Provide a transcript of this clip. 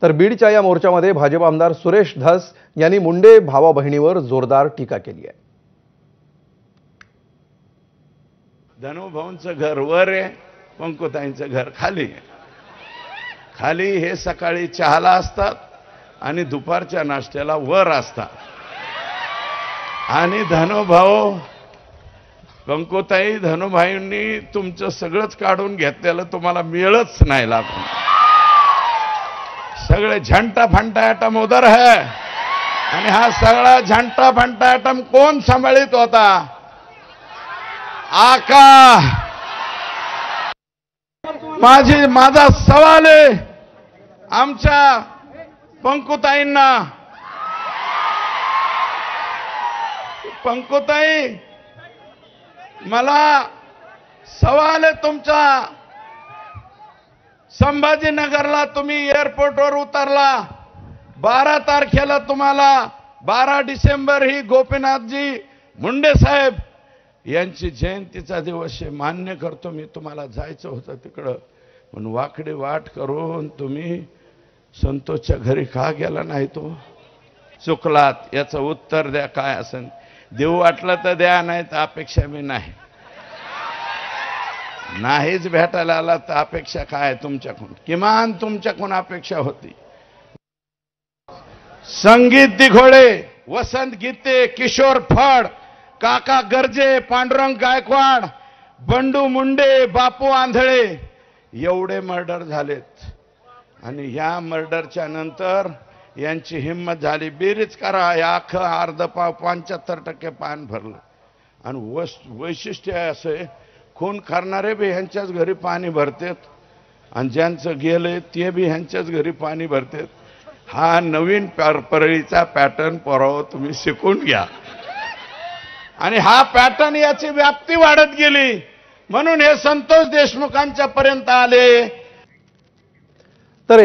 तर बीडच्या या मोर्चामध्ये भाजप आमदार सुरेश धस यांनी मुंडे भावा बहिणीवर जोरदार टीका केली आहे। धनुभाऊंचं घर वर आहे, पंकुताईंचं घर खाली आहे। खाली हे सकाळी चहाला असतात आणि दुपारच्या नाश्त्याला वर असतात। आणि धनुभाऊ पंकुताई धनुभाईंनी तुमचं सगळंच काढून घेतलेलं तुम्हाला मिळच नाही लागून। सगळे झंटा फंटा आइटम उधर है आणि हा सगळा झंटा फंटा आइटम कोण सांभाळित होता? आका। माझा सवाल आहे आमच्या पंकुताईंना, पंकुताई मला सवाल आहे तुमचा। संभाजीनगरला तुम्ही एअरपोर्टवर उतरला, 12 तारखेला तुम्हाला 12 डिसेंबर ही गोपीनाथजी मुंडे साहेब यांची जयंतीचा दिवस आहे, मान्य करतो मी, तुम्हाला जायचं होतं तिकडं, पण वाकडी वाट करून तुम्ही संतोषच्या घरी का गेला नाही? तो चुकलात, याचं उत्तर द्या काय असेल। देऊ वाटलं तर द्या, नाही तर अपेक्षा मी नाहीच भेटायला आला तर अपेक्षा काय तुमच्याकडून? किमान तुमच्याकडून अपेक्षा होती। संगीत दिघोळे, वसंत गीते, किशोर फड, काका गर्जे, पांडुरंग गायकवाड, बंडू मुंडे, बापू आंधळे एवढे मर्डर झालेत। आणि ह्या मर्डरच्या नंतर यांची हिम्मत झाली, बेरीज करा, या अख्खं अर्ध पाव 75% पान भरलं। आणि वैशिष्ट्य असे, खून करणारे बी ह्यांच्याच घरी पाणी भरतेत आणि ज्यांचं गेले ते बी ह्यांच्याच घरी पाणी भरतेत। हा नवीन परळीचा पॅटर्न पोराव तुम्ही शिकून घ्या। आणि हा पॅटर्न याची व्याप्ती वाढत गेली म्हणून हे संतोष देशमुखांच्या पर्यंत आले। तर